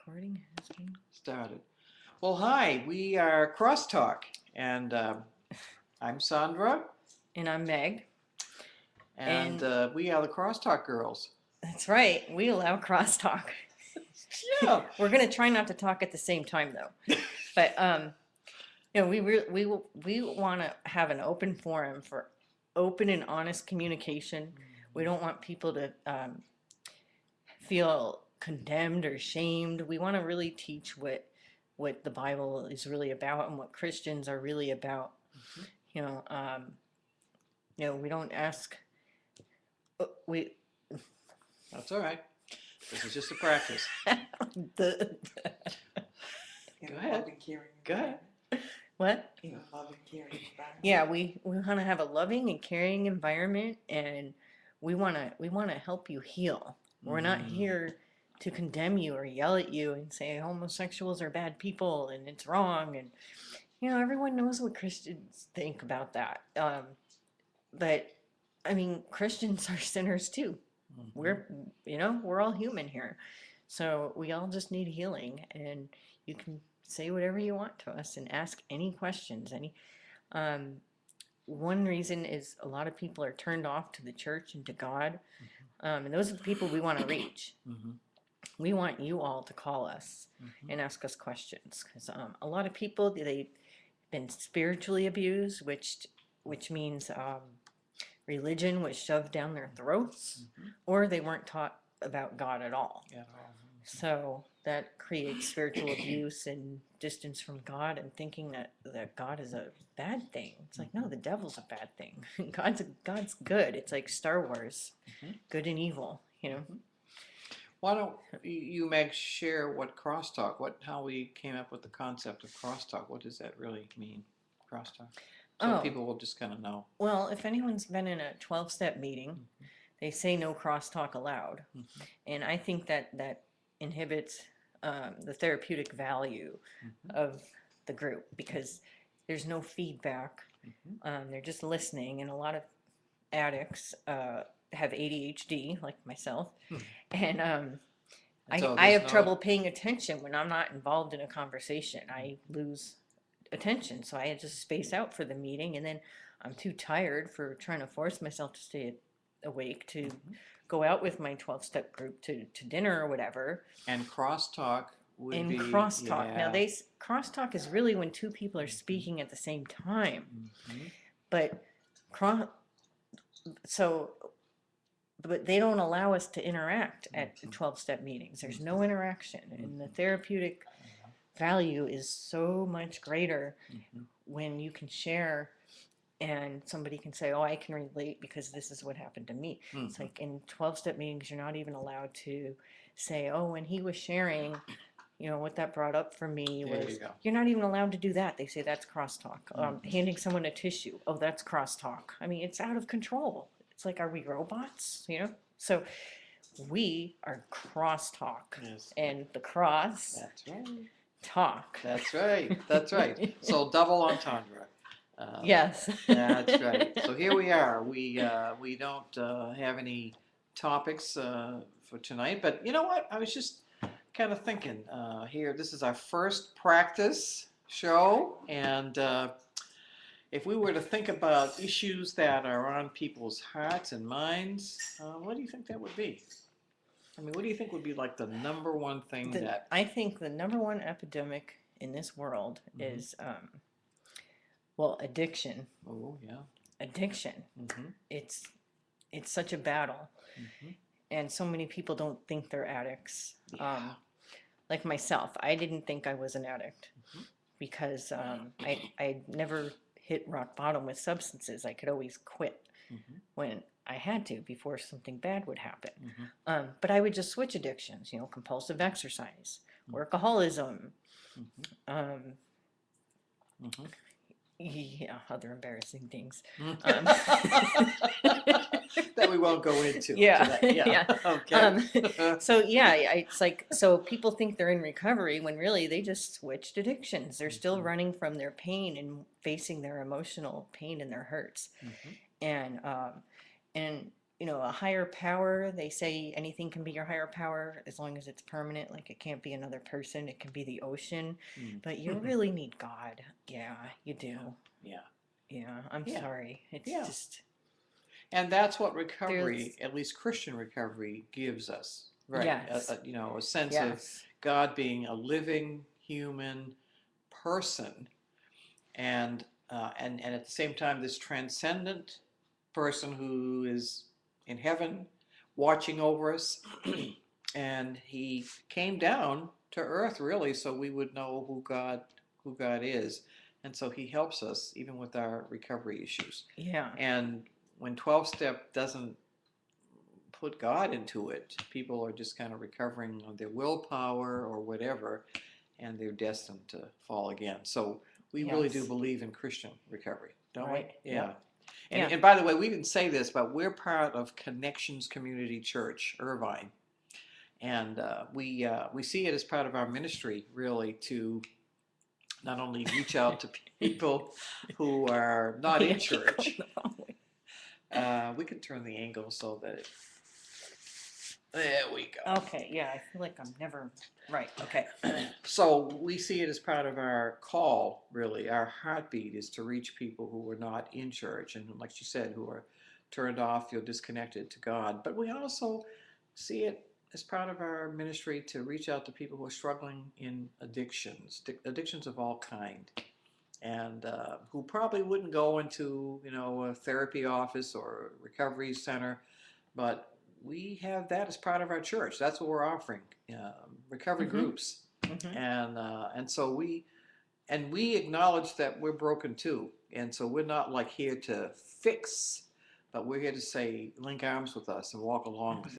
Recording has been Started. Well, hi, we are Crosstalk, and I'm Sandra, and I'm Meg. and And we are the Crosstalk girls. that's right, we allow crosstalk. Yeah. We're gonna try not to talk at the same time though. But we want to have an open forum for open and honest communication. We don't want people to feel condemned or shamed. We want to really teach what the Bible is really about and what Christians are really about. You know, we don't ask. We That's all right. This is just a practice. the Go ahead. Go ahead. what? In a loving, caring environment. Yeah, we want to have a loving and caring environment, and we want to help you heal. We're not here to condemn you or yell at you and say homosexuals are bad people and it's wrong. And everyone knows what Christians think about that. But I mean, Christians are sinners too. We're we're all human here, so we all just need healing. And you can say whatever you want to us and ask any questions. One reason is a lot of people are turned off to the church and to God, and those are the people we want to reach. We want you all to call us and ask us questions, because a lot of people, they've been spiritually abused, which means religion was shoved down their throats, or they weren't taught about God at all. Yeah. So that creates spiritual abuse and distance from God, and thinking that God is a bad thing. It's like, no, the devil's a bad thing. God's good. It's like Star Wars, good and evil, Why don't you, Meg, share what Crosstalk, how we came up with the concept of Crosstalk? What does that really mean, Crosstalk? So people will just kind of know. Well, if anyone's been in a 12-step meeting, they say no crosstalk allowed. And I think that inhibits the therapeutic value of the group, because there's no feedback. They're just listening, and a lot of addicts have ADHD, like myself, and I have trouble paying attention when I'm not involved in a conversation. I lose attention, so I just space out for the meeting, and then I'm too tired for trying to force myself to stay awake to go out with my 12-step group to dinner or whatever. And crosstalk would be... crosstalk. Yeah. Now, crosstalk is really when two people are speaking at the same time. But but they don't allow us to interact at 12-step meetings. There's no interaction, and the therapeutic value is so much greater when you can share, and somebody can say, oh, I can relate because this is what happened to me. It's like in 12-step meetings, you're not even allowed to say, oh, when he was sharing, what that brought up for me was, you're not even allowed to do that. They say that's crosstalk. Handing someone a tissue, oh, that's crosstalk. I mean, it's out of control. It's like, are we robots? So we are crosstalk. Yes. And the cross... That's right. Talk. That's right. That's right. So double entendre. Yes. That's right. So here we are. We don't have any topics for tonight, but you know what? I was just kind of thinking here. This is our first practice show, and if we were to think about issues that are on people's hearts and minds, what do you think that would be? I mean, what do you think would be like the number one thing that... I think the number one epidemic in this world is, addiction. Oh, yeah. Addiction. It's such a battle. And so many people don't think they're addicts. Yeah. Like myself, I didn't think I was an addict because I never hit rock bottom with substances. I could always quit when I had to, before something bad would happen. But I would just switch addictions, compulsive exercise, workaholism, other embarrassing things. That we won't go into. Yeah. Today. Yeah. Okay. So it's like, so people think they're in recovery when really they just switched addictions. They're still running from their pain and facing their emotional pain and their hurts. And you know, a higher power, they say anything can be your higher power as long as it's permanent. Like it can't be another person, it can be the ocean. Mm. But you really need God. Yeah, you do. Yeah. Yeah, I'm Yeah. sorry. It's Yeah. just, And that's what recovery, There's- at least Christian recovery, gives us, right? Yes. You know, a sense of yes. God being a living human person, and at the same time, this transcendent person who is in heaven, watching over us, and he came down to earth really, so we would know who God is, and so he helps us even with our recovery issues. Yeah. And when 12-step doesn't put God into it, people are just kind of recovering on their willpower or whatever, and they're destined to fall again. So we really do Yes. believe in Christian recovery, don't Right. we? Yeah. Yep. And, Yeah. and by the way, we didn't say this, but we're part of Connections Community Church, Irvine. And we see it as part of our ministry, really, to not only reach out to people who are not Yeah, in keep going church. the wrong way. We can turn the angle so that it. There we go. Okay, yeah, I feel like I'm never right. Okay. So we see it as part of our call, really. Our heartbeat is to reach people who are not in church and, like you said, who are turned off, feel disconnected to God. But we also see it as part of our ministry to reach out to people who are struggling in addictions of all kind, and who probably wouldn't go into, you know, a therapy office or a recovery center, but we have that as part of our church. That's what we're offering, recovery Mhm. groups, Mhm. and so we acknowledge that we're broken too, and so we're not like here to fix, but we're here to say link arms with us and walk along with